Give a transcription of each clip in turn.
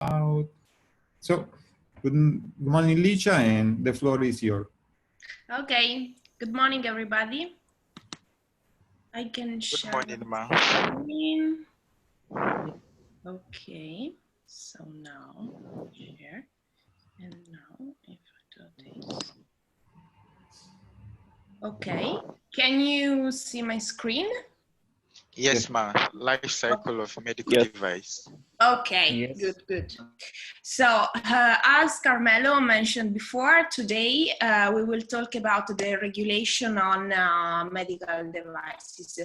Out. So, good morning, Licia, and the floor is yours. Okay, good morning, everybody. I can share. Good morning, ma. Screen. Okay, so now share, and now if I do this. Okay, can you see my screen? Yes, ma. Life cycle of medical device. Okay, Yes. good. So, as Carmelo mentioned before, today we will talk about the regulation on medical devices,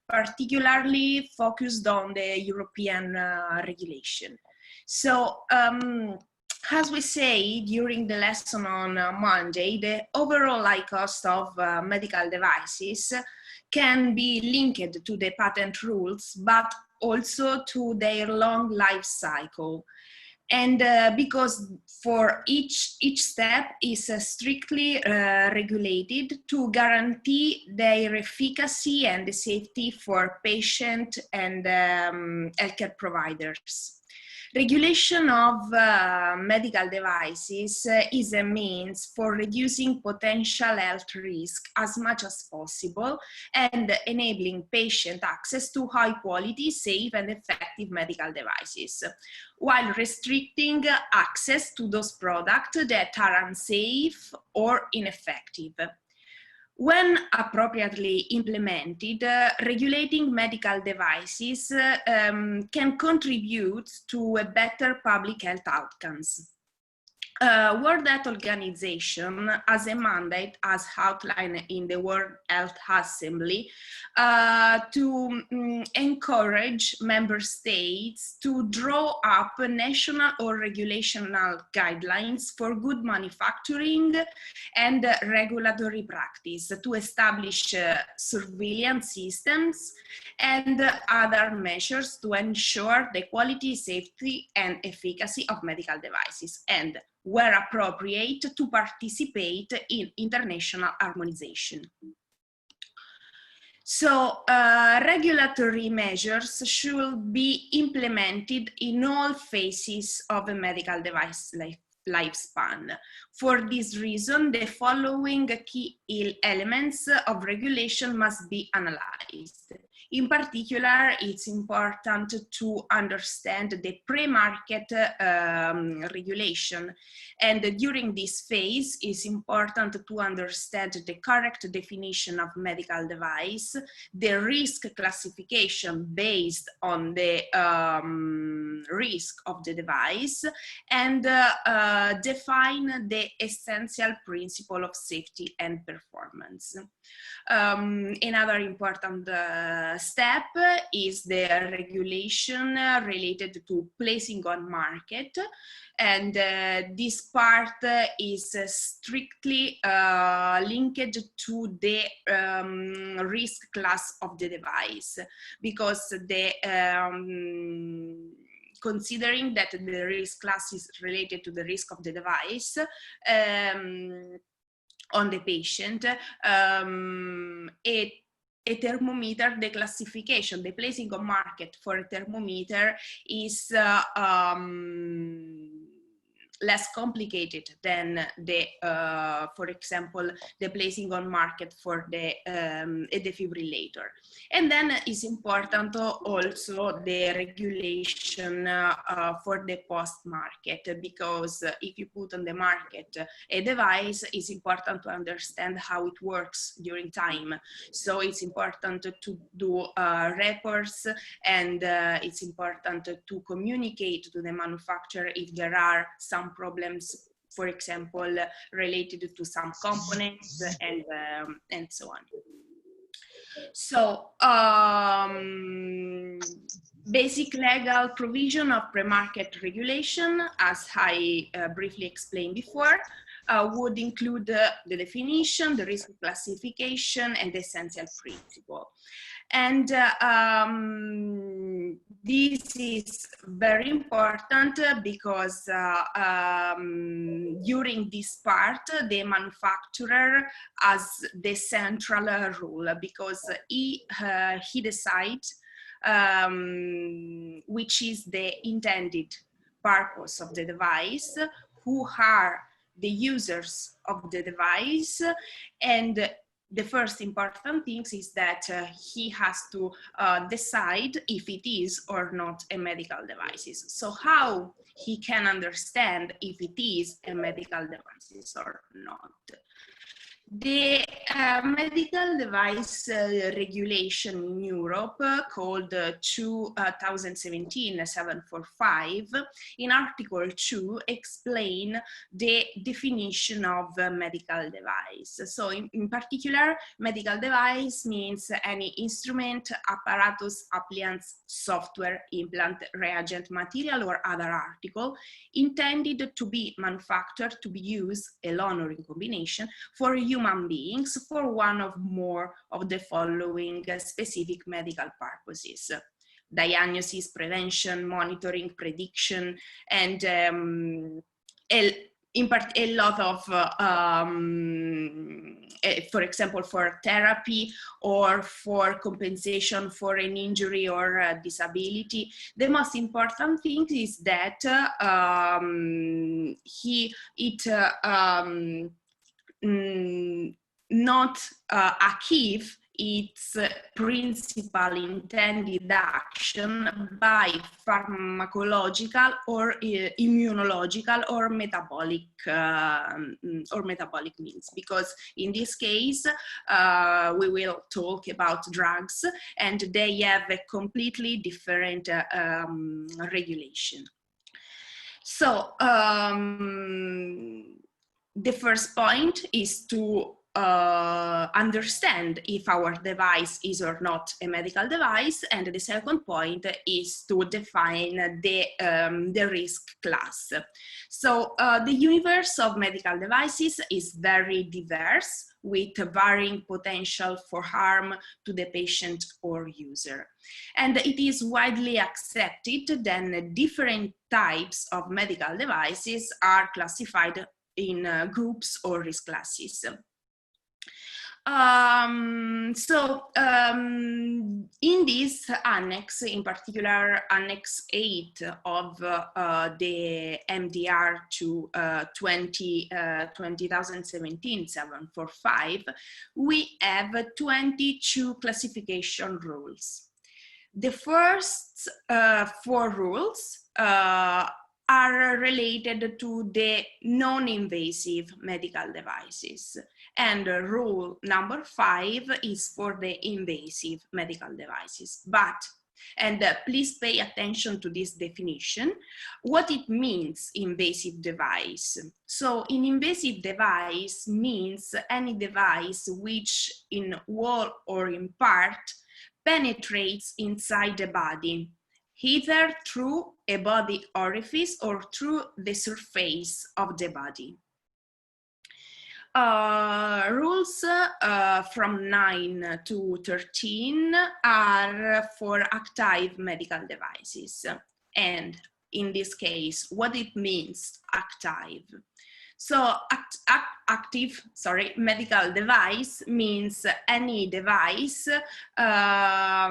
particularly focused on the European regulation. So, as we say during the lesson on Monday, the overall high cost of medical devices can be linked to the patent rules, but also to their long life cycle. And because for each step is strictly regulated to guarantee their efficacy and the safety for patient and healthcare providers. Regulation of medical devices is a means for reducing potential health risk as much as possible and enabling patient access to high quality, safe and effective medical devices, while restricting access to those products that are unsafe or ineffective. When appropriately implemented, regulating medical devices can contribute to a better public health outcomes. World Health Organization has a mandate, as outlined in the World Health Assembly, to encourage member states to draw up national or regulational guidelines for good manufacturing and regulatory practice to establish surveillance systems and other measures to ensure the quality, safety, and efficacy of medical devices, and where appropriate, to participate in international harmonization. So regulatory measures should be implemented in all phases of a medical device lifespan. For this reason, the following key elements of regulation must be analyzed. In particular, it's important to understand the pre-market regulation. And during this phase, it's important to understand the correct definition of medical device, the risk classification based on the risk of the device, and define the essential principle of safety and performance. Another important step is the regulation related to placing on market, and this part is strictly linked to the risk class of the device, because the considering that the risk class is related to the risk of the device on the patient, a thermometer, the classification, the placing on market for a thermometer is less complicated than the, for example, the placing on market for the a defibrillator. And then it's important also the regulation for the post-market, because if you put on the market a device, it's important to understand how it works during time. So it's important to do reports, and it's important to communicate to the manufacturer if there are some problems, for example, related to some components and so on. So, basic legal provision of pre-market regulation, as I briefly explained before, would include the definition, the risk classification, and the essential principle. And this is very important because during this part, the manufacturer has the central role, because he decides which is the intended purpose of the device, who are the users of the device, and the first important thing is that he has to decide if it is or not a medical device. So how he can understand if it is a medical device or not? The medical device regulation in Europe, called 2017-745, in Article 2 explain the definition of medical device. So in particular, medical device means any instrument, apparatus, appliance, software, implant, reagent, material, or other article intended to be manufactured to be used alone or in combination for human beings for one or more of the following specific medical purposes: diagnosis, prevention, monitoring, prediction, and a lot of, for example, for therapy or for compensation for an injury or disability. The most important thing is that not achieve its principal intended action by pharmacological or immunological or metabolic means, because in this case we will talk about drugs and they have a completely different regulation. So the first point is to understand if our device is or not a medical device, and the second point is to define the risk class. So the universe of medical devices is very diverse, with varying potential for harm to the patient or user. And it is widely accepted that different types of medical devices are classified in groups or risk classes. In this annex, in particular Annex 8 of the MDR to 2017-745, we have 22 classification rules. The first 4 rules are related to the non-invasive medical devices. And rule number 5 is for the invasive medical devices. But, and please pay attention to this definition, what it means, invasive device. So an invasive device means any device which in whole or in part penetrates inside the body, either through a body orifice or through the surface of the body. Rules from 9 to 13 are for active medical devices. And in this case, what it means, active. So active medical device means any device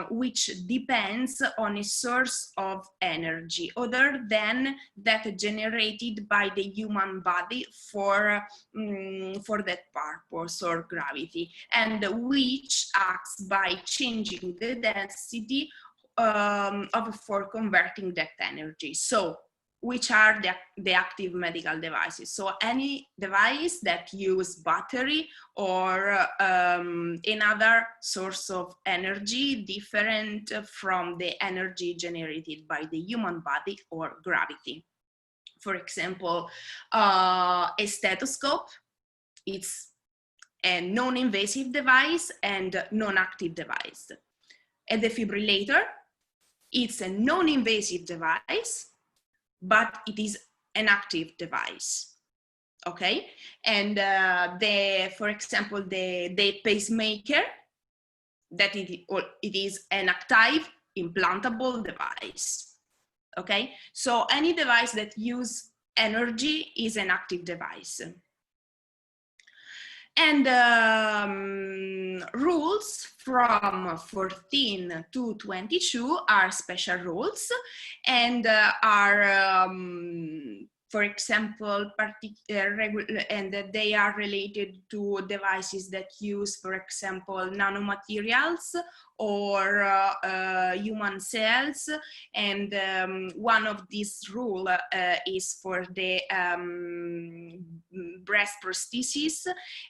which depends on a source of energy other than that generated by the human body for that purpose or gravity, and which acts by changing the density for converting that energy. So which are the active medical devices? So any device that use battery or another source of energy different from the energy generated by the human body or gravity. For example, a stethoscope, it's a non-invasive device and non-active device. A defibrillator, it's a non-invasive device, but it is an active device, okay? And for example, the pacemaker, that it is an active implantable device, okay? So any device that uses energy is an active device. And rules from 14 to 22 are special rules and are, for example, and they are related to devices that use, for example, nanomaterials or human cells. And one of these rules is for the breast prosthesis,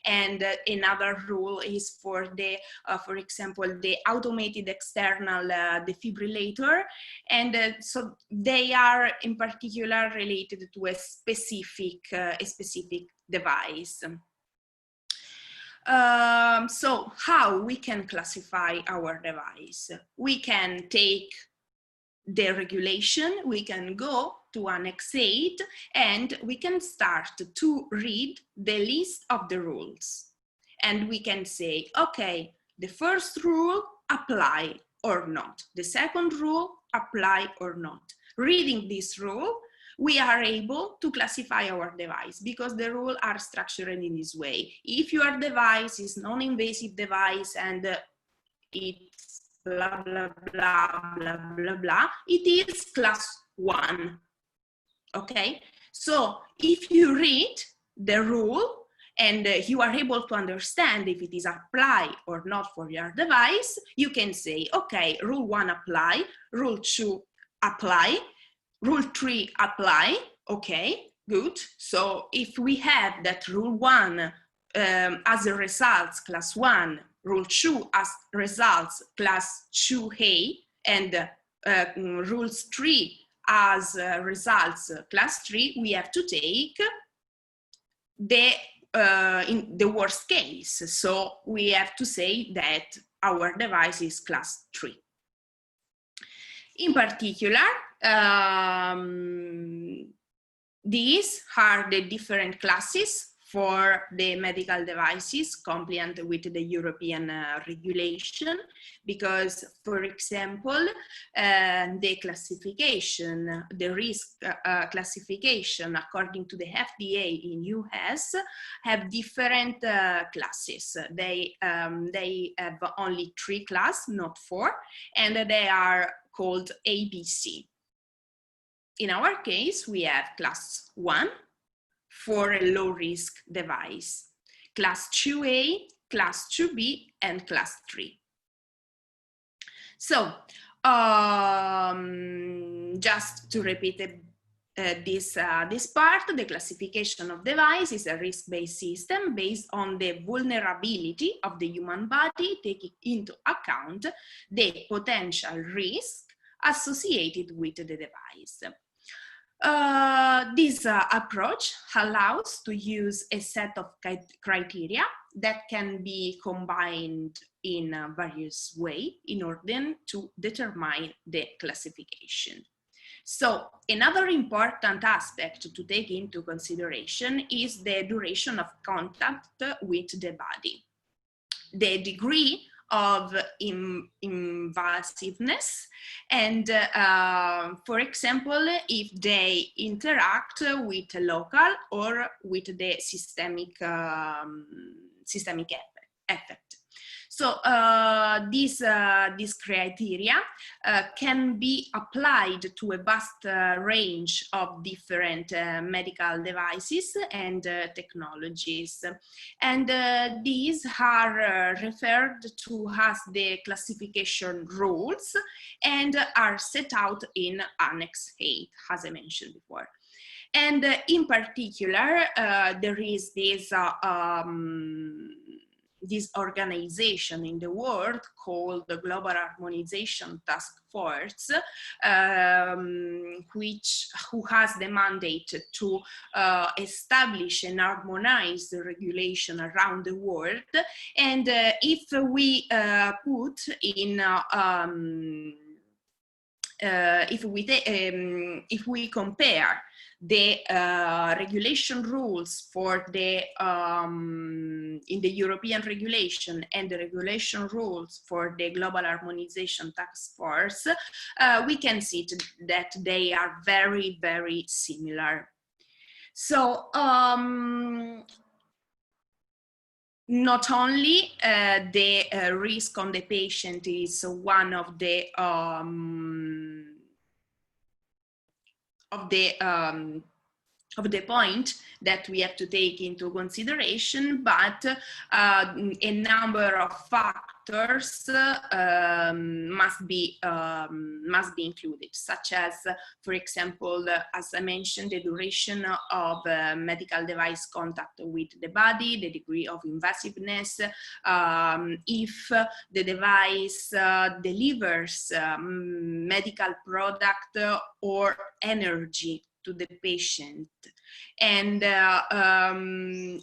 and another rule is for the, for example, the automated external defibrillator. And so they are in particular related to a specific device. So how we can classify our device? We can take the regulation, we can go to Annex 8, and we can start to read the list of the rules. And we can say, okay, the first rule, apply or not. The second rule, apply or not. Reading this rule, we are able to classify our device because the rules are structured in this way. If your device is non-invasive device and it's blah, blah, blah, blah, blah, blah, it is class 1, okay? So if you read the rule and you are able to understand if it is apply or not for your device, you can say, okay, rule 1 apply, rule 2 apply, rule 3 apply, okay, good. So if we have that rule 1 as a results class 1, rule 2 as results class 2A, and rules 3 as results class 3, we have to take the in the worst case. So we have to say that our device is class 3. In particular, these are the different classes for the medical devices compliant with the European regulation, because, for example, the classification, the risk classification according to the FDA in US have different classes. They have only 3 classes, not 4, and they are called ABC. In our case, we have class 1 for a low-risk device, class 2A, class 2B, and class 3. So, just to repeat this part, the classification of device is a risk-based system based on the vulnerability of the human body, taking into account the potential risk associated with the device. This approach allows to use a set of criteria that can be combined in various ways in order to determine the classification. So another important aspect to take into consideration is the duration of contact with the body. The degree of invasiveness, and for example, if they interact with a local or with the systemic effect. So these criteria can be applied to a vast range of different medical devices and technologies. And these are referred to as the classification rules and are set out in Annex 8, as I mentioned before. And in particular, there is this organization in the world called the Global Harmonization Task Force, who has the mandate to establish and harmonize the regulation around the world. And if we put in if we compare the regulation rules for the in the European regulation and the regulation rules for the Global Harmonization Task Force, we can see that they are very, very similar. So not only the risk on the patient is one of the point that we have to take into consideration, but a number of factors must be included, such as, for example, as I mentioned, the duration of medical device contact with the body, the degree of invasiveness, if the device delivers medical product or energy to the patient, and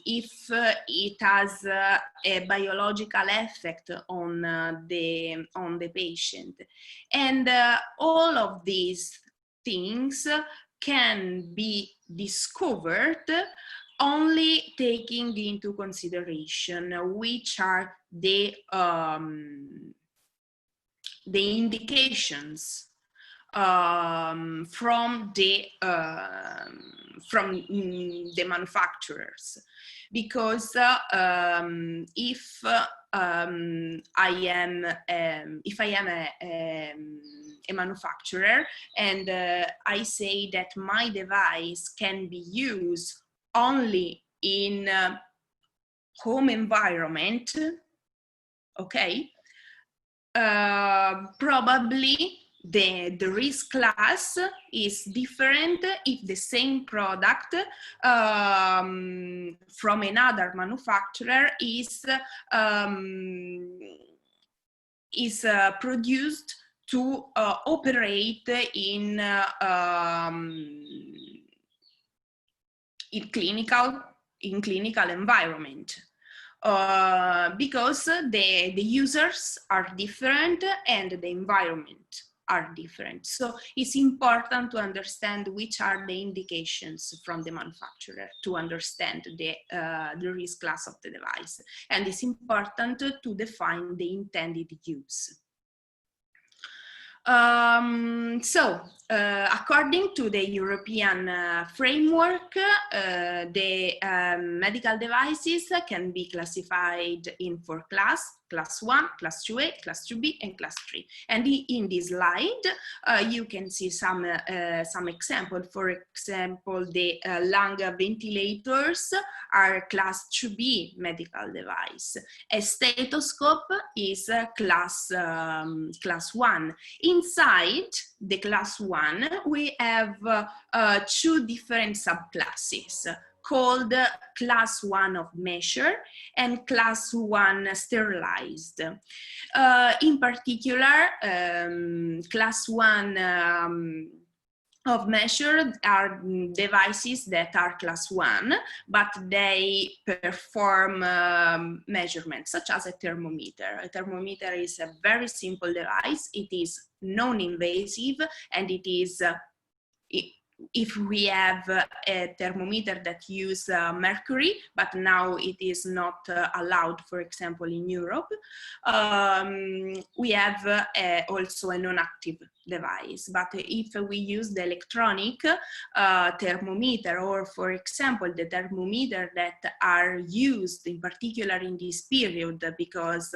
if it has a biological effect on the patient, and all of these things can be discovered only taking into consideration which are the indications from the manufacturers, because if I am a manufacturer and I say that my device can be used only in home environment, okay, probably the risk class is different if the same product from another manufacturer is produced to operate in clinical environment. Because the users are different and the environment are different. So it's important to understand which are the indications from the manufacturer to understand the risk class of the device. And it's important to define the intended use. According to the European framework, the medical devices can be classified in 4 classes: class 1, class 2A, class 2B, and class 3. And in this slide, you can see some examples. For example, the lung ventilators are class 2B medical device. A stethoscope is class 1. Inside the class 1, we have 2 different subclasses called class 1 of measure and class 1 sterilized. In particular, class 1 of measure are devices that are class 1, but they perform measurements, such as a thermometer. A thermometer is a very simple device. It is non-invasive, and it is, if we have a thermometer that uses mercury, but now it is not allowed, for example, in Europe, we have also a non-active device. But if we use the electronic thermometer, or for example the thermometer that are used in particular in this period, because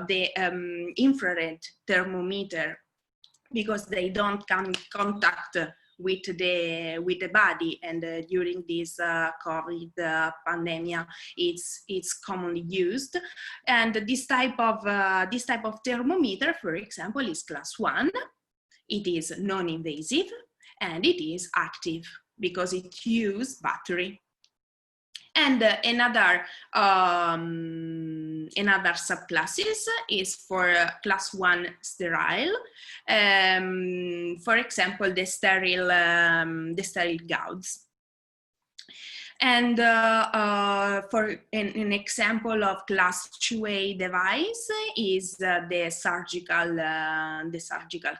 the infrared thermometer, because they don't come in contact with the body, and during this COVID pandemic, it's commonly used. And this type of thermometer, for example, is class 1. It is non-invasive and it is active because it uses battery. And another subclasses is for class 1 sterile. For example, the sterile gauze. And for an example of class 2A device is the surgical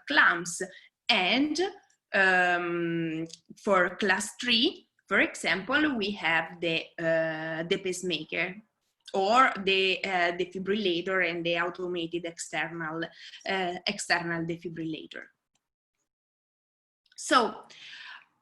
clamps. And for class 3, for example, we have the pacemaker, or the defibrillator and the automated external defibrillator. So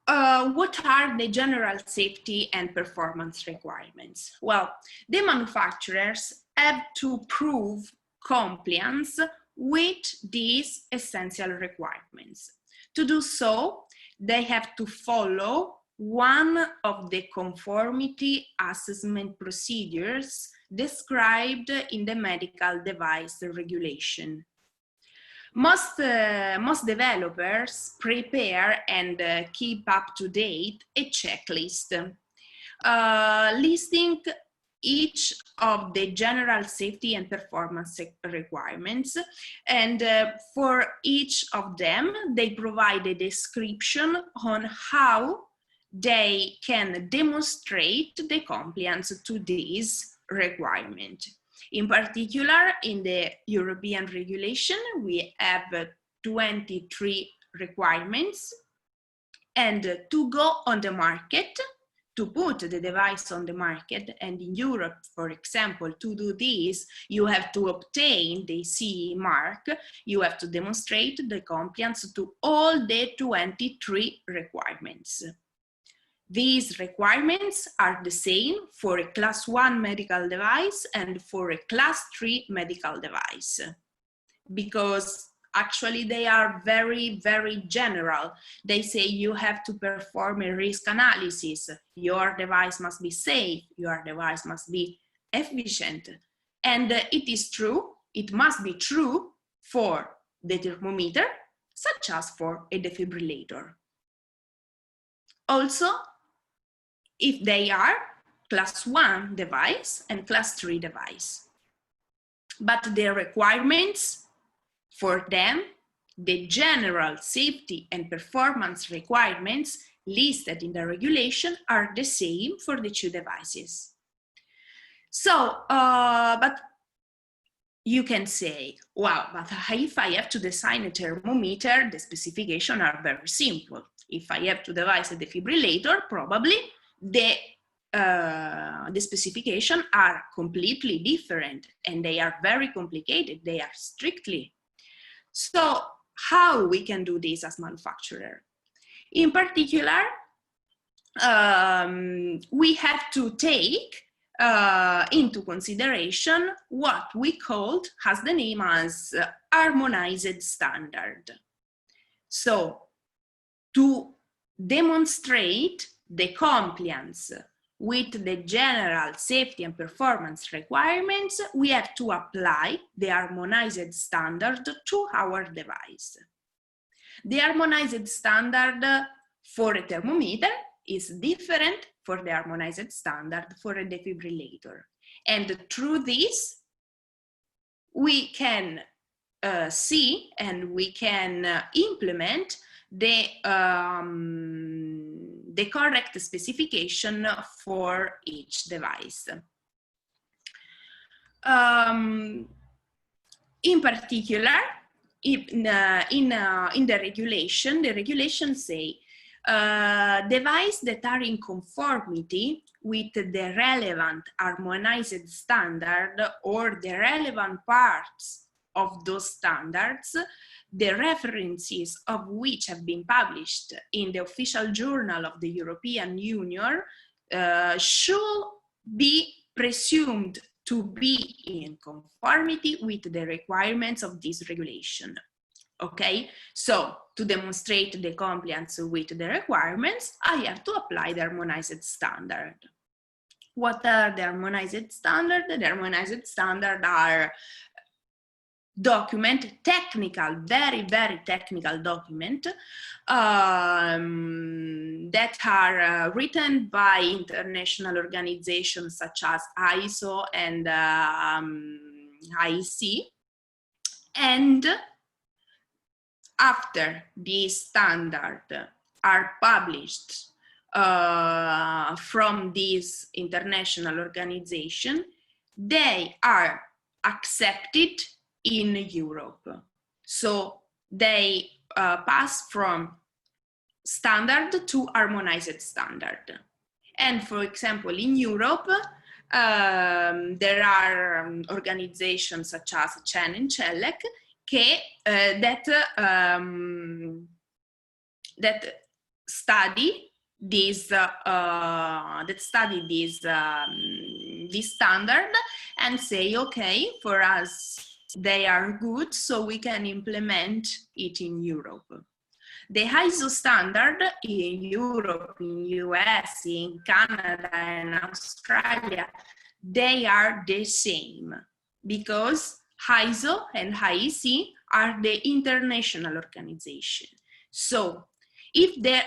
what are the general safety and performance requirements? Well, the manufacturers have to prove compliance with these essential requirements. To do so, they have to follow one of the conformity assessment procedures described in the medical device regulation. Most developers prepare and keep up to date a checklist listing each of the general safety and performance requirements, and for each of them they provide a description on how they can demonstrate the compliance to this requirement. In particular, in the European regulation, we have 23 requirements, and to go on the market, to put the device on the market, and in Europe, for example, to do this, you have to obtain the CE mark, you have to demonstrate the compliance to all the 23 requirements. These requirements are the same for a class 1 medical device and for a class 3 medical device, because actually they are very, very general. They say you have to perform a risk analysis, your device must be safe, your device must be efficient. And it is true, it must be true for the thermometer, such as for a defibrillator. Also, if they are class 1 device and class 3 device. But the requirements for them, the general safety and performance requirements listed in the regulation are the same for the two devices. So, but you can say, wow, but if I have to design a thermometer, the specifications are very simple. If I have to devise a defibrillator, probably the specifications are completely different and they are very complicated, they are strictly. So how we can do this as manufacturer? In particular, we have to take into consideration what we called, has the name as harmonized standard. So to demonstrate the compliance with the general safety and performance requirements, we have to apply the harmonized standard to our device. The harmonized standard for a thermometer is different for the harmonized standard for a defibrillator. And through this, we can see and we can implement the correct specification for each device. In particular, in the regulations say devices that are in conformity with the relevant harmonized standard or the relevant parts of those standards, the references of which have been published in the official journal of the European Union should be presumed to be in conformity with the requirements of this regulation. Okay, so to demonstrate the compliance with the requirements, I have to apply the harmonized standard. What are the harmonized standards? The harmonized standards are technical, very, very technical document that are written by international organizations such as ISO and IEC. And after these standards are published from this international organization, they are accepted in Europe. So they pass from standard to harmonized standard. And for example, in Europe, there are organizations such as CEN and CELEC that study this this standard and say, okay, for us they are good, so we can implement it in Europe. The ISO standard in Europe, in US, in Canada, and Australia, they are the same because ISO and IEC are the international organization. So if the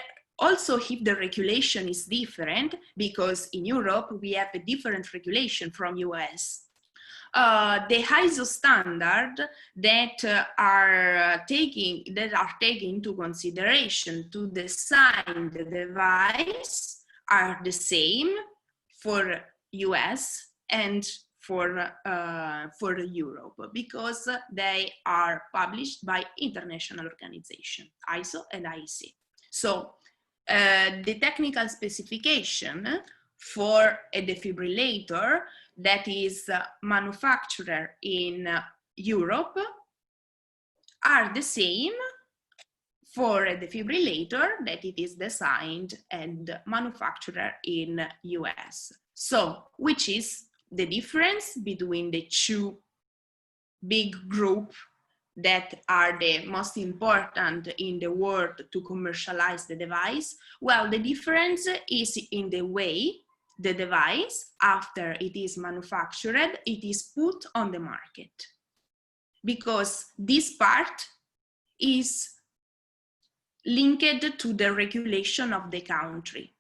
regulation is different, because in Europe we have a different regulation from US, the ISO standard that are taking into consideration to design the device are the same for US and for Europe, because they are published by international organization, ISO and IEC. So the technical specification for a defibrillator that is manufactured in Europe are the same for a defibrillator that it is designed and manufactured in US. So, which is the difference between the two big groups that are the most important in the world to commercialize the device? Well, the difference is in the way the device, after it is manufactured, it is put on the market. Because this part is linked to the regulation of the country.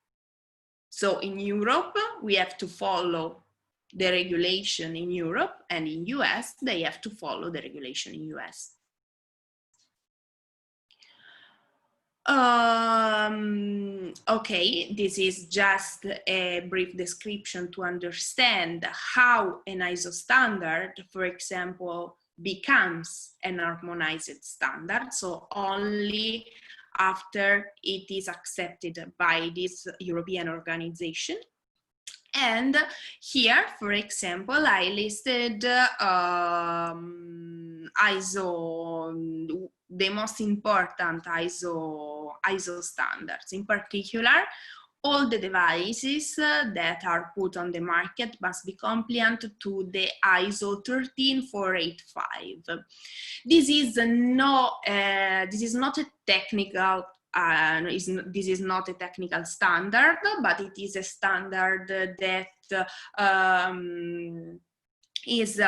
So in Europe, we have to follow the regulation in Europe, and in US, they have to follow the regulation in US. Okay, this is just a brief description to understand how an ISO standard, for example, becomes an harmonized standard. So only after it is accepted by this European organization. And here, for example, I listed ISO, the most important ISO standards. In particular, all the devices that are put on the market must be compliant to the ISO 13485. This is not a technical. This is not a technical standard, but it is a standard that is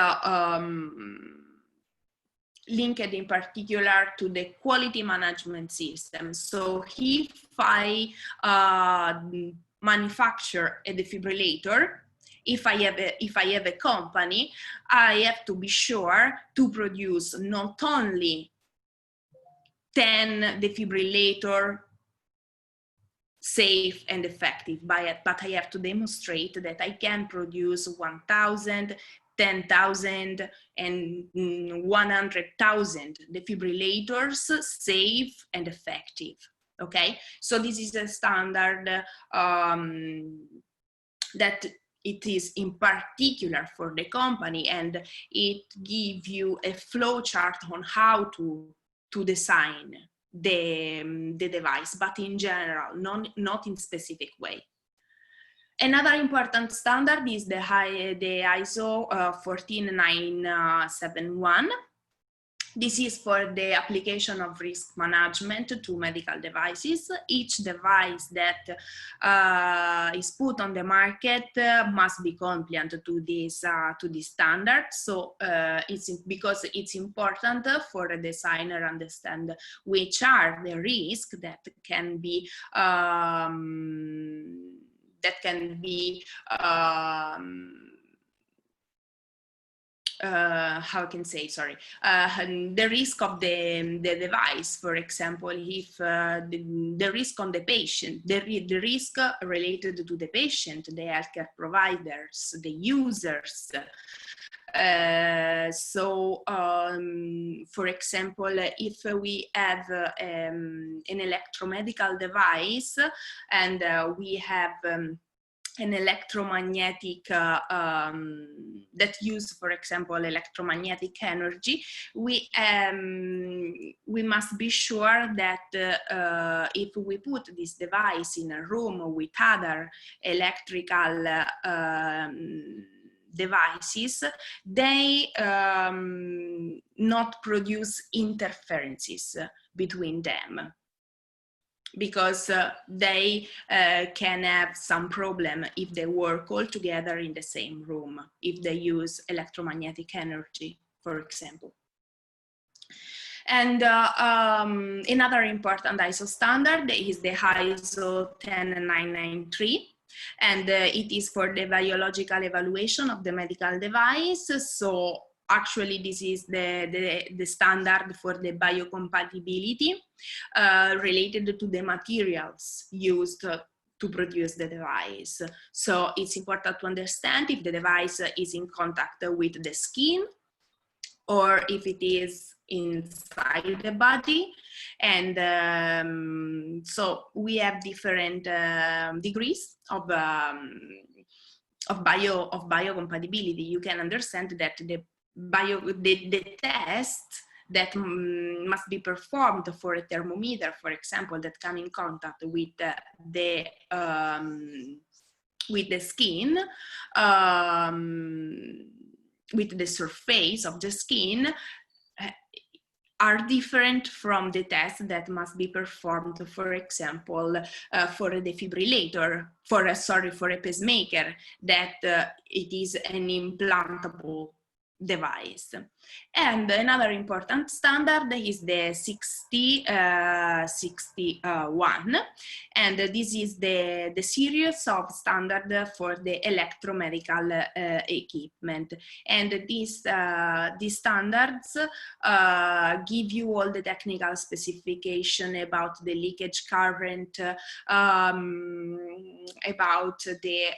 linked in particular to the quality management system. So if I manufacture a defibrillator, if I have a company, I have to be sure to produce not only 10 defibrillator safe and effective, but I have to demonstrate that I can produce 1,000, 10,000, and 100,000 defibrillators safe and effective. Okay, so this is a standard that it is in particular for the company, and it gives you a flow chart on how to design the device, but in general, not in specific way. Another important standard is the ISO 14971. This is for the application of risk management to medical devices. Each device that is put on the market must be compliant to this standard. So because it's important for a designer to understand which are the risks that can be how I can say, sorry, the risk of the device, for example, if the risk on the patient, the risk related to the patient, the healthcare providers, the users. For example, if we have an electromedical device and we have an electromagnetic that use, for example, electromagnetic energy, we must be sure that if we put this device in a room with other electrical devices, they not produce interferences between them, because they can have some problem if they work all together in the same room, if they use electromagnetic energy, for example. And another important ISO standard is the ISO 10993, and it is for the biological evaluation of the medical device. So actually, this is the standard for the biocompatibility related to the materials used to produce the device. So it's important to understand if the device is in contact with the skin or if it is inside the body. And so we have different degrees of biocompatibility. You can understand that the test that must be performed for a thermometer, for example, that come in contact with the skin, with the surface of the skin, are different from the tests that must be performed, for example, for a defibrillator, for a pacemaker, that it is an implantable device. And another important standard is the 6061, and this is the series of standard for the electromedical equipment. And these standards give you all the technical specification about the leakage current, about the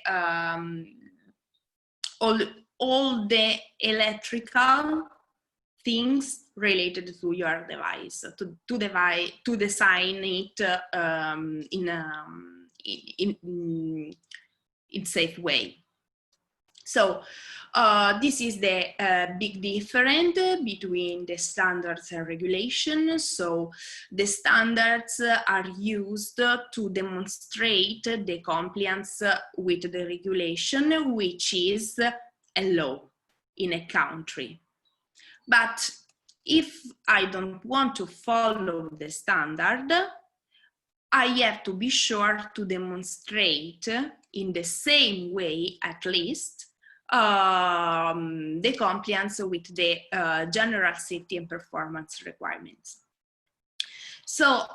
all the electrical things related to your device, to design it in safe way. So this is the big difference between the standards and regulations. So the standards are used to demonstrate the compliance with the regulation, which is a law in a country. But if I don't want to follow the standard, I have to be sure to demonstrate in the same way, at least, the compliance with the general safety and performance requirements. So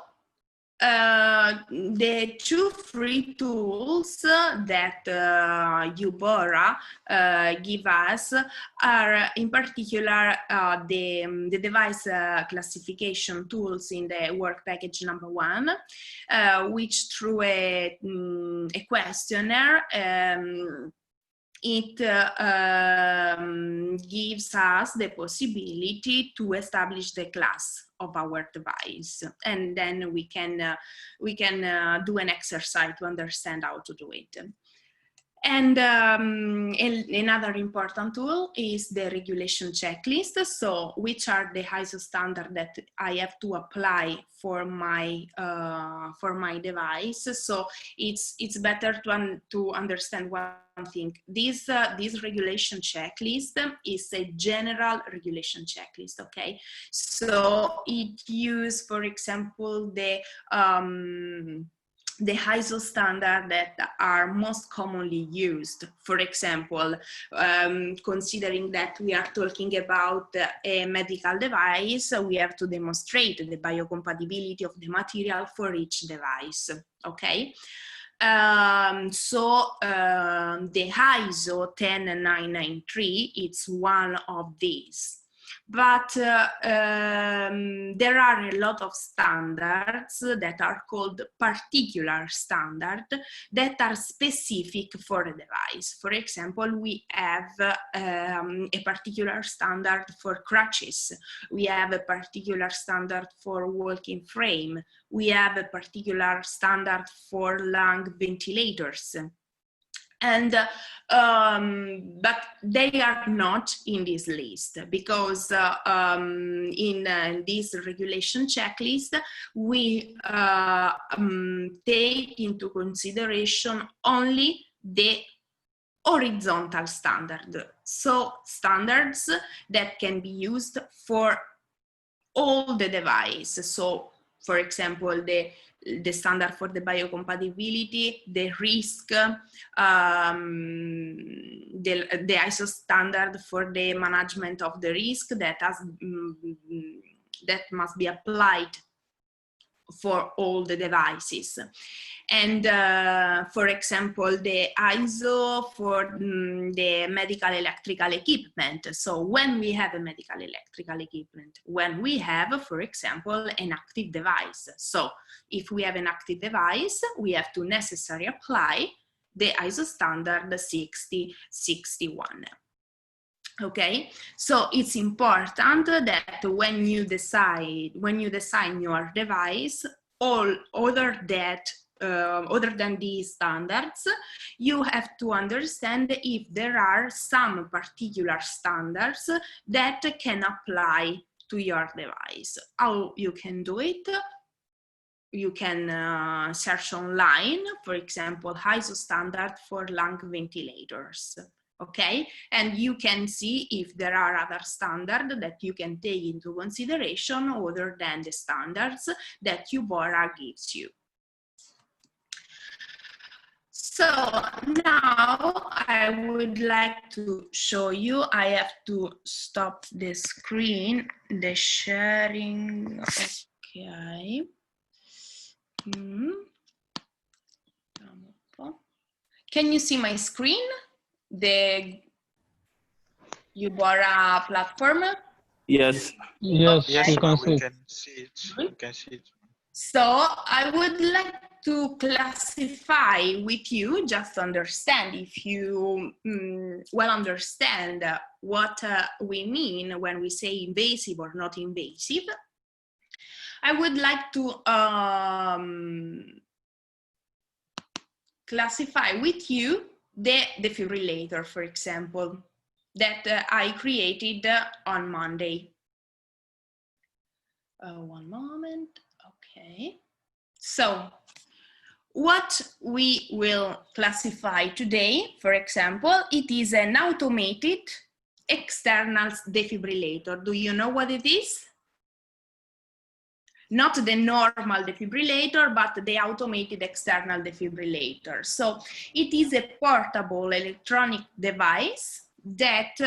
the two free tools that UBORA give us are in particular the device classification tools in the work package number 1, which through a questionnaire it gives us the possibility to establish the class of our device, and then we can do an exercise to understand how to do it. And another important tool is the regulation checklist. So which are the ISO standards that I have to apply for my device? So it's better to understand one thing. This regulation checklist is a general regulation checklist. Okay, so it uses, for example, the ISO standard that are most commonly used. For example, considering that we are talking about a medical device, we have to demonstrate the biocompatibility of the material for each device, okay? So the ISO 10993, it's one of these. But there are a lot of standards that are called particular standards that are specific for a device. For example, we have a particular standard for crutches. We have a particular standard for walking frame. We have a particular standard for lung ventilators. And but they are not in this list because in this regulation checklist we take into consideration only the horizontal standard, so standards that can be used for all the devices. So for example, the standard for the biocompatibility, the risk, the ISO standard for the management of the risk that must be applied for all the devices. And for example, the ISO for the medical electrical equipment. So when we have a medical electrical equipment, when we have, for example, an active device. So if we have an active device, we have to necessarily apply the ISO standard 6061. Okay, so it's important that when you design your device, all other than these standards, you have to understand if there are some particular standards that can apply to your device. How you can do it? You can search online, for example, ISO standard for lung ventilators. Okay, and you can see if there are other standards that you can take into consideration other than the standards that UBORA gives you. So now I would like to show you, I have to stop the screen, the sharing, okay. Can you see my screen? The UBORA platform? Yes. Yes, Yes, we ma'am, can we see. can see it. We can see it. So I would like to classify with you, just to understand if you well understand what we mean when we say invasive or not invasive. I would like to classify with you the defibrillator, for example, that I created on Monday. One moment, okay. So, what we will classify today, for example, it is an automated external defibrillator. Do you know what it is? Not the normal defibrillator, but the automated external defibrillator. So it is a portable electronic device that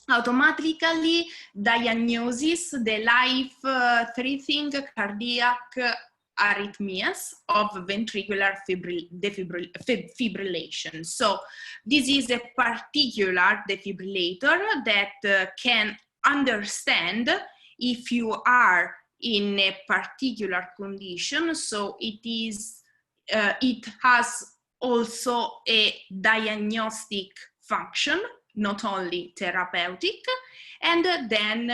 automatically diagnoses the life-threatening cardiac arrhythmias of ventricular fibrillation. So this is a particular defibrillator that can understand if you are in a particular condition. So it has also a diagnostic function, not only therapeutic. And then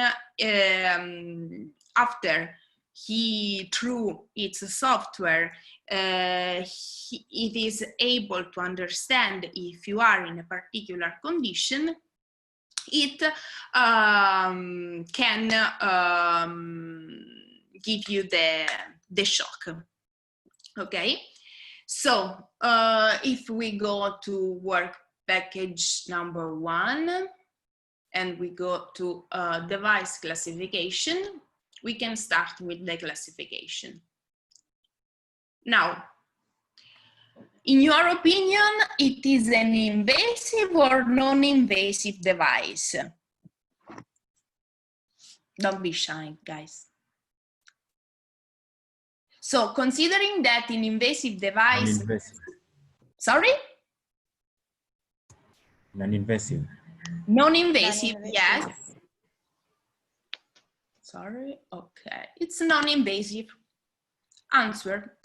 after through its software, it is able to understand if you are in a particular condition. It can give you the shock. Okay, so if we go to work package number 1 and we go to device classification, we can start with the classification. Now, in your opinion, it is an invasive or non-invasive device? Don't be shy, guys. So, considering that an invasive device... Non-invasive. Sorry? Non-invasive. Non-invasive, yes. Sorry, okay. It's non-invasive. Answer.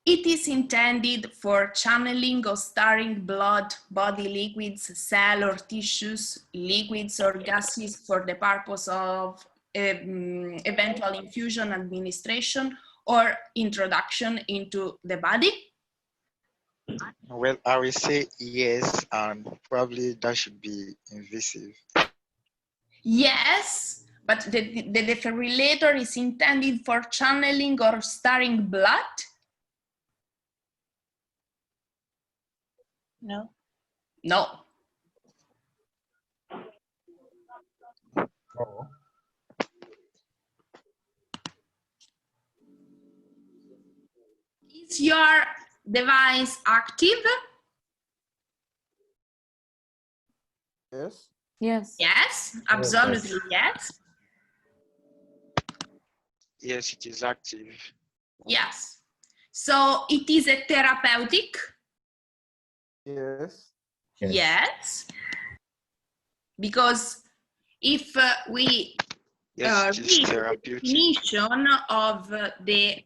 It is intended for channeling or storing blood, body liquids, cell or tissues, liquids or gases for the purpose of eventual infusion, administration, or introduction into the body? Well, I will say yes, and probably that should be invasive. Yes, but the defibrillator is intended for channeling or stirring blood? No. No. No. Is your device active? Yes. Yes. Yes, absolutely yes. Yes, it is active. Yes. So it is a therapeutic? Yes. Yes. Because if we Yes, it is read the therapeutic. definition of the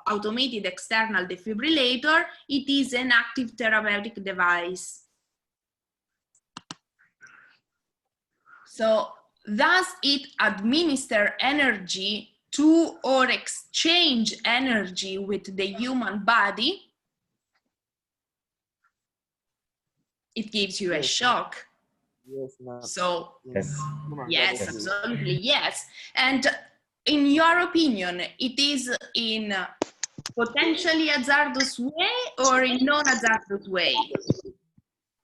automated external defibrillator, it is an active therapeutic device. So does it administer energy to or exchange energy with the human body? It gives you a Yes. shock. Yes. No. So Yes. yes, Yes. absolutely, yes. And in your opinion, it is in potentially hazardous way or in non-hazardous way?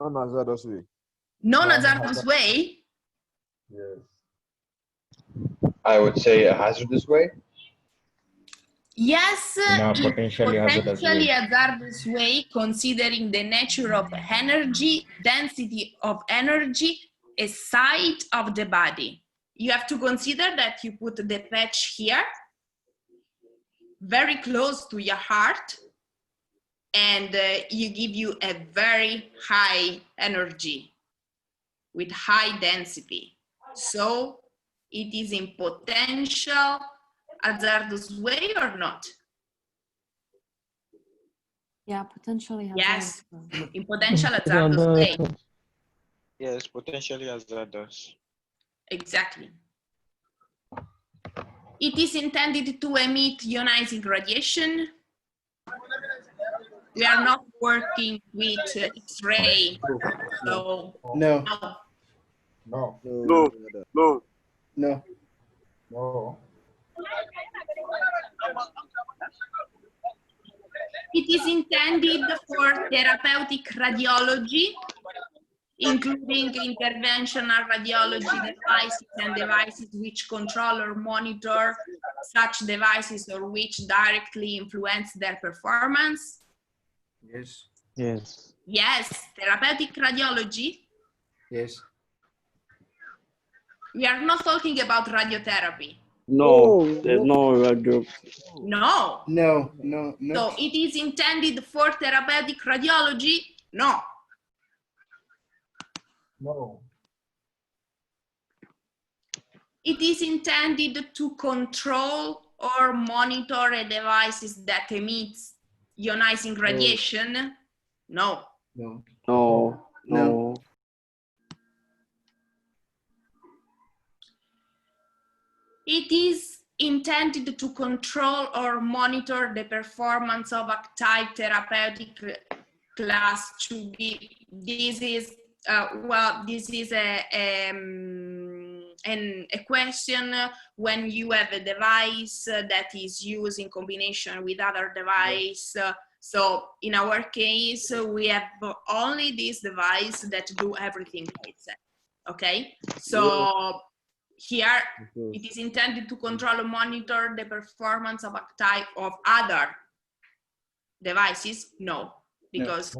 Non-hazardous way. Non-hazardous way? Yes. I would say a hazardous way. Yes, No, in potentially hazardous potentially way. hazardous way, considering the nature of energy, density of energy, a site of the body. You have to consider that you put the patch here, very close to your heart, and you give you a very high energy with high density. So it is in potential hazardous way or not? Yeah, potentially. Yes, hazardous. in potential hazardous way. Yes, potentially hazardous. Exactly. It is intended to emit ionizing radiation. We are not working with X-ray, so No. no. No. No. No. No. It is intended for therapeutic radiology, including interventional radiology devices and devices which control or monitor such devices or which directly influence their performance. Yes. Yes. Yes, therapeutic radiology. Yes. We are not talking about radiotherapy. No. There's no radio. No. No. No. No. So it is intended for therapeutic radiology? No. No. It is intended to control or monitor a device that emits ionizing radiation? No. No. No. No. It is intended to control or monitor the performance of active therapeutic class 2B. This is, this is a question when you have a device that is used in combination with other device. So in our case, we have only this device that do everything by itself. Okay, so here it is intended to control and monitor the performance of other devices. No, because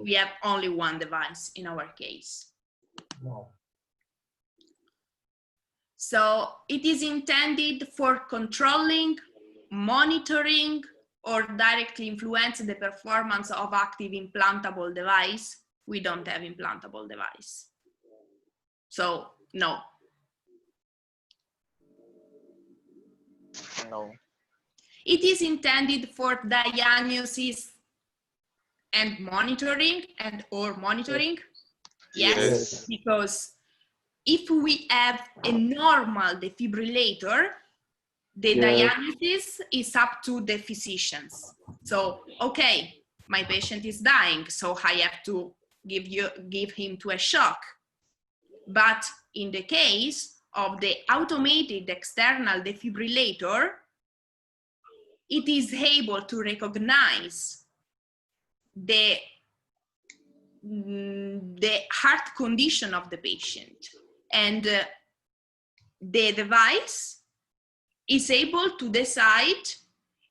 we have only one device in our case. No. So it is intended for controlling, monitoring, or directly influence the performance of active implantable device. We don't have implantable device. So no. No. It is intended for diagnosis and monitoring or monitoring. Yes, because if we have a normal defibrillator, The Yeah. diagnosis is up to the physicians. So, okay, my patient is dying, so I have to give him to a shock. But in the case of the automated external defibrillator, it is able to recognize the heart condition of the patient, and the device is able to decide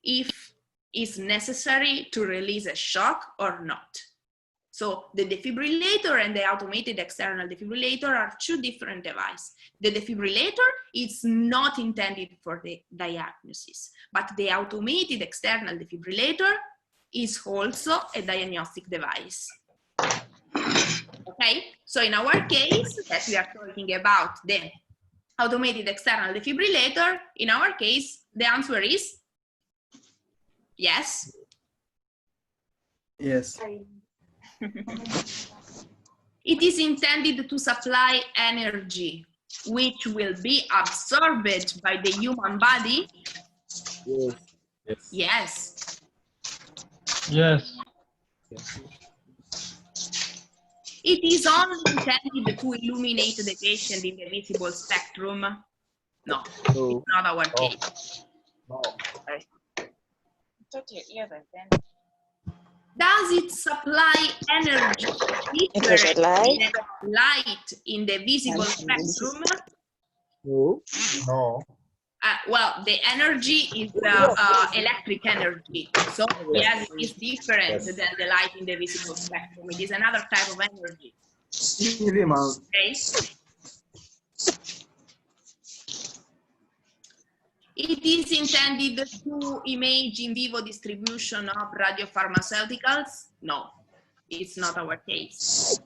if it's necessary to release a shock or not. So the defibrillator and the automated external defibrillator are two different devices. The defibrillator is not intended for the diagnosis, but the automated external defibrillator is also a diagnostic device. Okay, so in our case, that we are talking about the automated external defibrillator, in our case, the answer is yes. Yes. It is intended to supply energy, which will be absorbed by the human body. Yes. Yes. Yes. Yes. It is only intended to illuminate the patient in the visible spectrum. No, No. it's not our case. No. Does it supply energy different than light in the visible spectrum? No. No. Well, the energy is electric energy. So yes, it is different than the light in the visible spectrum. It is another type of energy. Okay. It is intended to image in vivo distribution of radiopharmaceuticals? No, it's not our case.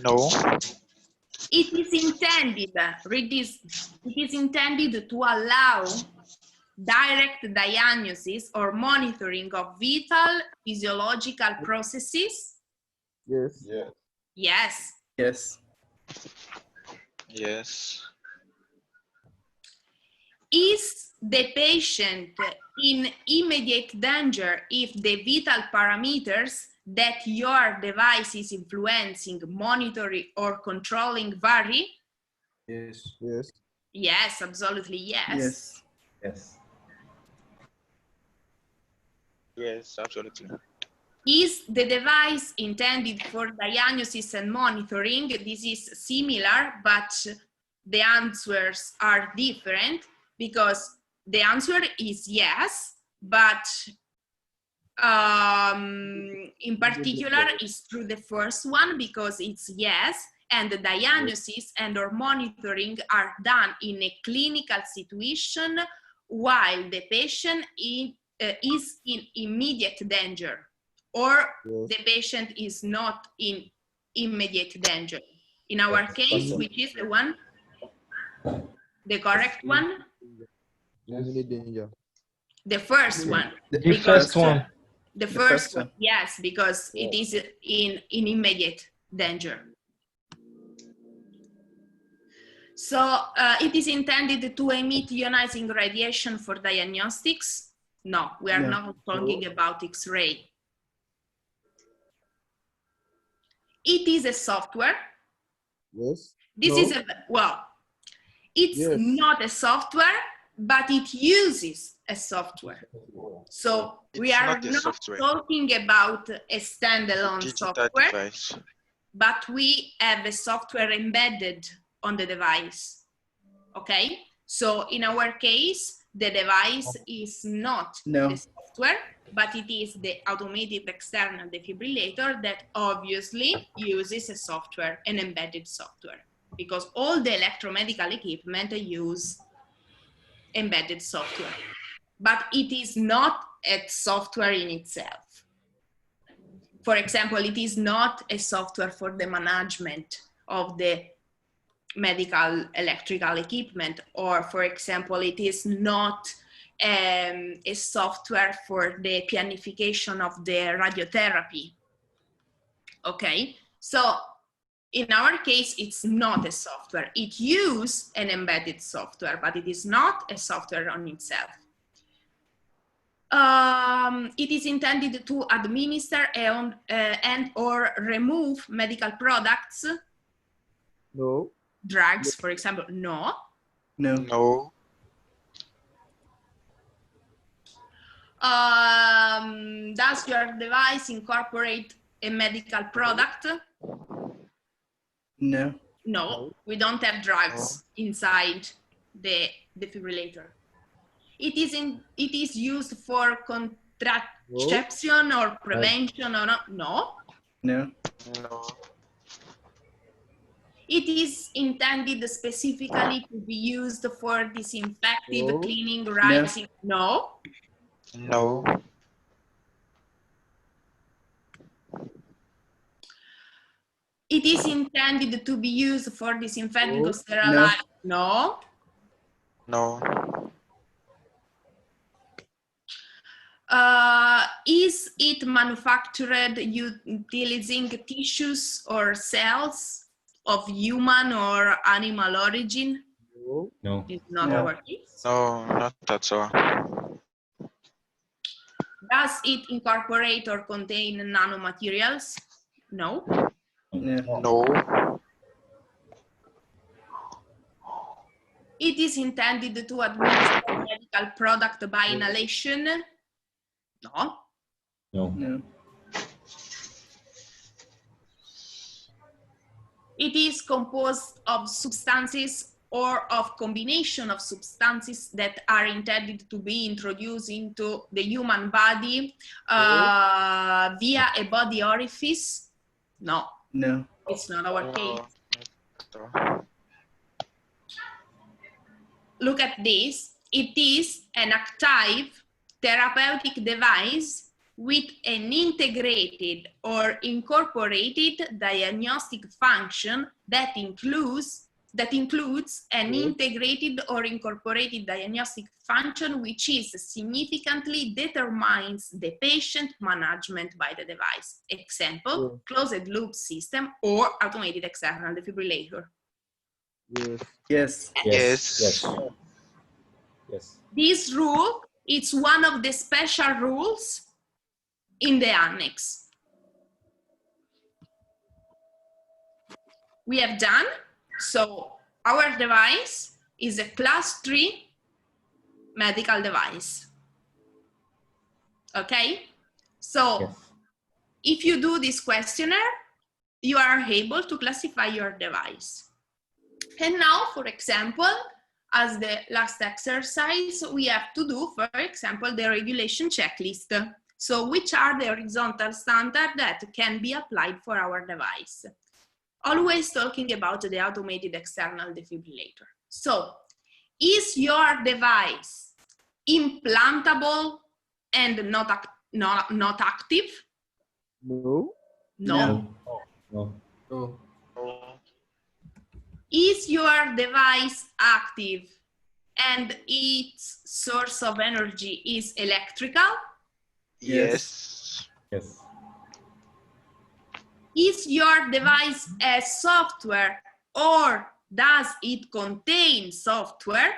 No. It is intended, read this, it is intended to allow direct diagnosis or monitoring of vital physiological processes? Yes. Yes. Yes. Yes. Yes. Is the patient in immediate danger if the vital parameters that your device is influencing, monitoring, or controlling vary? Yes. Yes. Yes, absolutely yes. Yes. Yes. Yes, absolutely. Is the device intended for diagnosis and monitoring? This is similar, but the answers are different because the answer is yes, but in particular is through the first one because it's yes, and the diagnosis and or monitoring are done in a clinical situation while the patient is in immediate danger, or the patient is not in immediate danger. In our case, which is the one, the correct one? Immediate danger. The first one. The first one. The first one, yes, because it is in immediate danger. So it is intended to emit ionizing radiation for diagnostics? No, we are not talking about X-ray. It is a software. Yes. This is a, well, it's not a software, but it uses a software. So we are not talking about a standalone software, device, but we have a software embedded on the device. Okay? So in our case, the device is not the software, but it is the automated external defibrillator that obviously uses a software, an embedded software, because all the electromedical equipment use embedded software. But it is not a software in itself. For example, it is not a software for the management of the medical electrical equipment, or for example, it is not a software for the planification of the radiotherapy. Okay, so In our case, it's not a software. It uses an embedded software, but it is not a software on itself. It is intended to administer and or remove medical products, No. drugs, for example. No. No. No. Does your device incorporate a medical product? No. No, we don't have drugs inside the defibrillator. It is used for contraception or prevention or not? No. No. No. It is intended specifically to be used for disinfective, No. cleaning, rinsing? No. No. It is intended to be used for disinfecting No. or sterilize? No. No. Is it manufactured utilizing tissues or cells of human or animal origin? No. No. It's not No. our case. No, not at all. Does it incorporate or contain nanomaterials? No. No. No. It is intended to administer a medical product by inhalation? No. No. No. It is composed of substances or of combination of substances that are intended to be introduced into the human body via a body orifice? No, No. it's not our case. No. Not at all. Look at this. It is an active therapeutic device with an integrated or incorporated diagnostic function that includes an integrated or incorporated diagnostic function which is significantly determines the patient management by the device. Example, closed loop system or automated external defibrillator. Yes. Yes. Yes. Yes. Yes. This rule is one of the special rules in the annex. We have done, so our device is a class 3 medical device. Okay? So Yes. if you do this questionnaire, you are able to classify your device. And now, for example, as the last exercise, we have to do, for example, the regulation checklist. So which are the horizontal standards that can be applied for our device? Always talking about the automated external defibrillator. So, is your device implantable and not active? No. No. No. No. No. Is your device active and its source of energy is electrical? Yes. Yes. Is your device a software or does it contain software?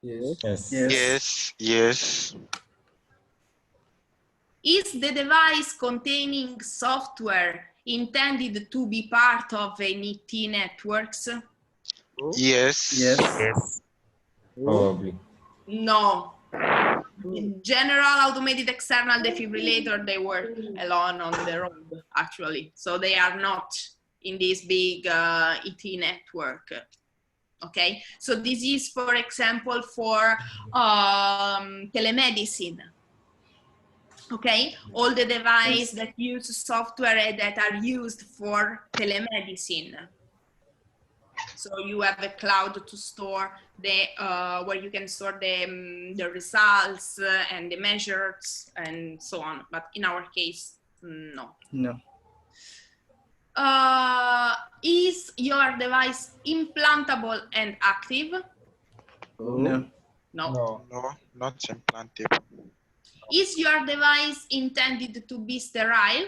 Yes. Yes. Yes. Yes. Yes. Is the device containing software intended to be part of an ET networks? Yes. Yes. Probably. No. In general, automated external defibrillator, they work alone on their own, actually. So they are not in this big ET network. Okay, so this is, for example, for telemedicine. Okay, all the devices that use software that are used for telemedicine. So you have a cloud to store the where you can store the results and the measures and so on. But in our case, no. No. Is your device implantable and active? No. No. No, not implantable. Is your device intended to be sterile?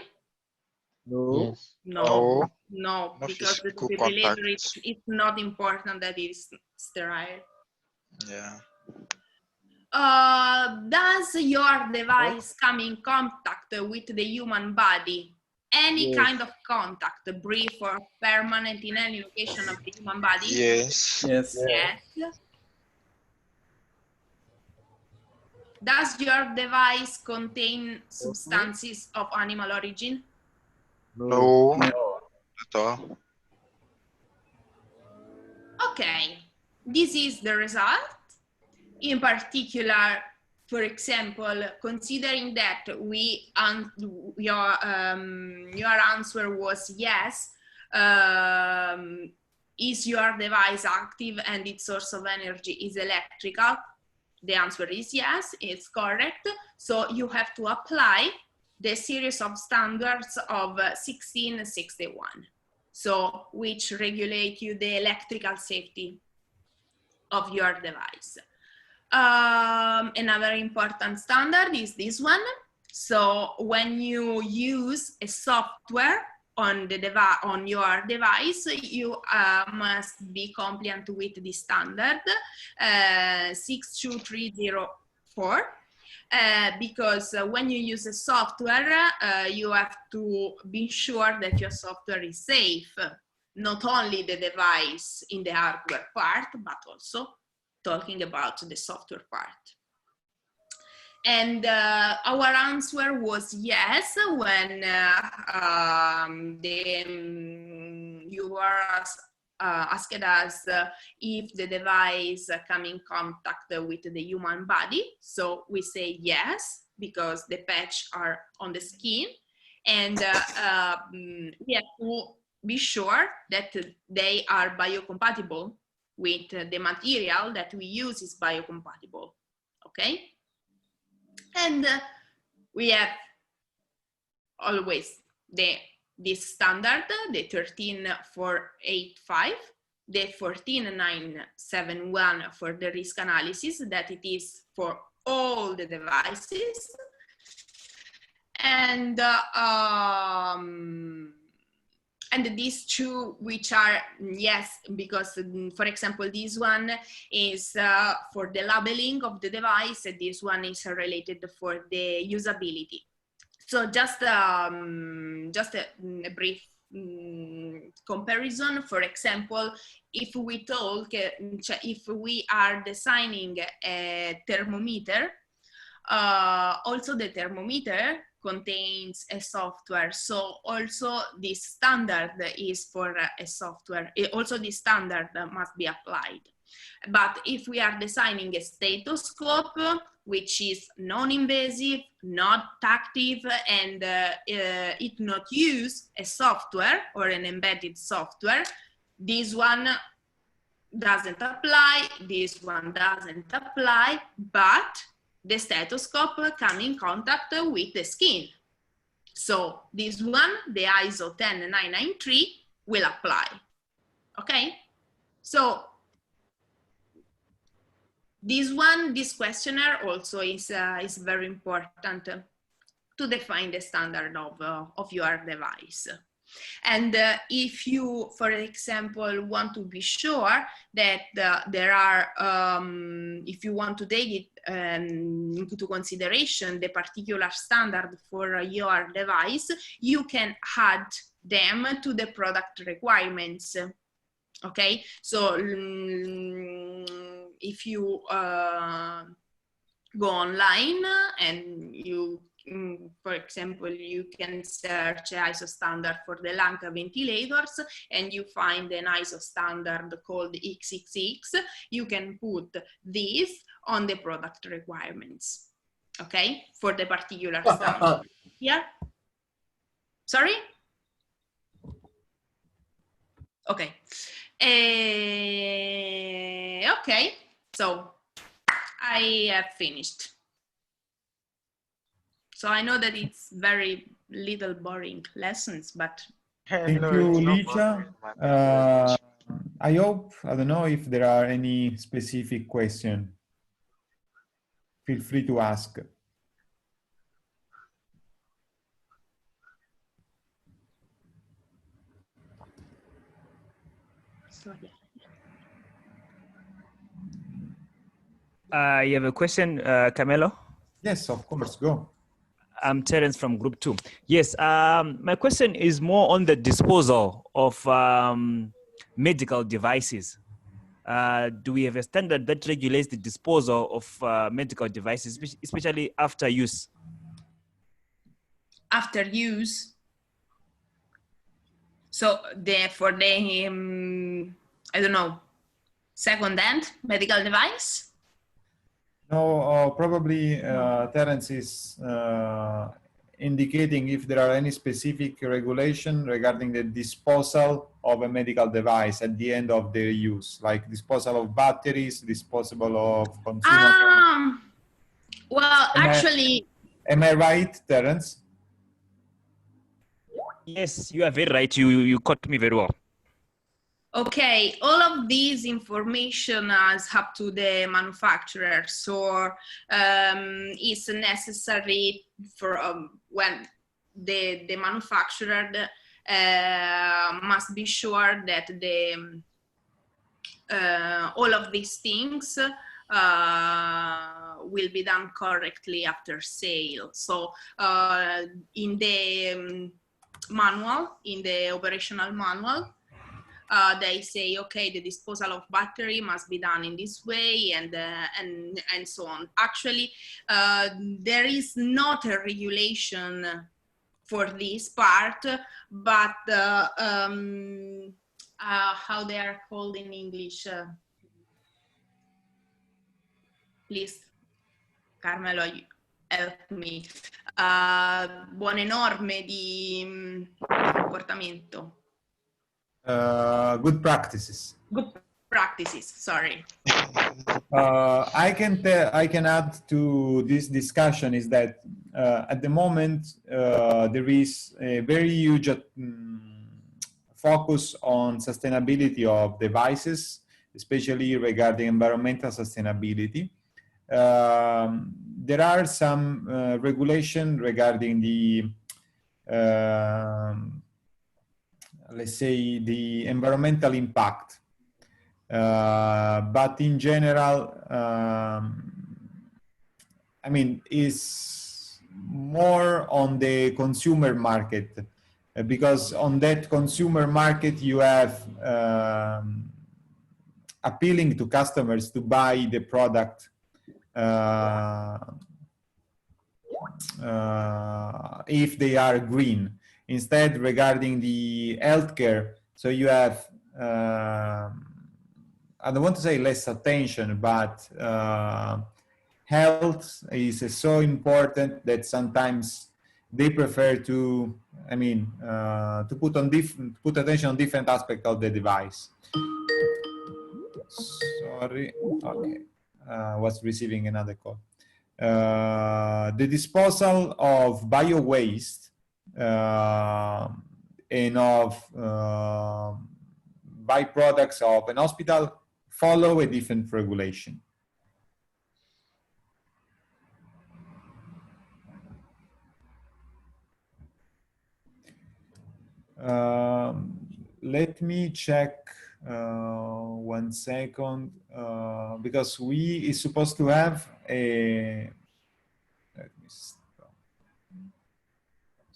No. Yes. No, No because the physical defibrillator, contact. it's not important that it is sterile. Yeah. Does your device come in contact with the human body? Any Yes. kind of contact, brief or permanent, in any location of the human body? Yes. Yes. Yes. Does your device contain substances of animal origin? No. No. At all. Okay, this is the result. In particular, for example, considering that your answer was yes, is your device active and its source of energy is electrical? The answer is yes, it's correct. So you have to apply the series of standards of 1661. So which regulate you the electrical safety of your device. Another important standard is this one. So when you use a software on your device, you must be compliant with the standard 62304. Because when you use a software, you have to be sure that your software is safe, not only the device in the hardware part, but also talking about the software part. And our answer was yes when you were asked us if the device come in contact with the human body. So we say yes, because the patch are on the skin, and we have to be sure that they are biocompatible with the material that we use is biocompatible, okay? And we have always this standard, the 13485, the 14971 for the risk analysis, that it is for all the devices. And these two, which are yes, because for example, this one is for the labeling of the device, and this one is related for the usability. So just a brief comparison. For example, if we are designing a thermometer, also the thermometer contains a software, so also this standard is for a software. Also this standard must be applied. But if we are designing a stethoscope, which is non-invasive, not active, and it not use a software or an embedded software, this one doesn't apply, this one doesn't apply, but the stethoscope come in contact with the skin. So this one, the ISO 10993, will apply, okay? So this questionnaire also is very important to define the standard of your device. And if you, for example, want to be sure that there are, if you want to take it into consideration the particular standard for your device, you can add them to the product requirements. Okay, so if you go online and you, for example, you can search ISO standard for the lung ventilators and you find an ISO standard called XXX, you can put this on the product requirements, okay, for the particular standard. Yeah? Sorry? Okay. Okay, so I have finished. So I know that it's very little boring lessons, but Thank No, you, it's not Licia. bothering, I hope, I don't know if there are any specific questions. Feel free to ask. You have a question, Camelo? Yes, of course, go. I'm Terence from Group 2. Yes, my question is more on the disposal of medical devices. Do we have a standard that regulates the disposal of medical devices, especially after use? After use. So for the I don't know, second-hand medical device? No, probably Terence is indicating if there are any specific regulation regarding the disposal of a medical device at the end of their use, like disposal of batteries, disposal of consumables. Well, actually, am I right, Terence? Yes, you are very right. You caught me very well. okay, all of these information is up to the manufacturer, so it's necessary for when the manufacturer must be sure that the all of these things will be done correctly after sale. So in the manual, in the operational manual, they say, okay, the disposal of battery must be done in this way, and so on. Actually, there is not a regulation for this part, but how they are called in English? Please, Carmelo, help me. Buone norme di comportamento. Good practices. Good practices, sorry. I can add to this discussion is that at the moment there is a very huge focus on sustainability of devices, especially regarding environmental sustainability. There are some regulation regarding the let's say the environmental impact, but in general, I mean, is more on the consumer market, because on that consumer market you have appealing to customers to buy the product if they are green. Instead, regarding the healthcare, so you have, I don't want to say less attention, but health is so important that sometimes they prefer to, I mean, to put attention on different aspects of the device. Sorry, okay, was receiving another call. The disposal of bio-waste and of byproducts of an hospital follow a different regulation. Let me check 1 second, because we is supposed to have a, let me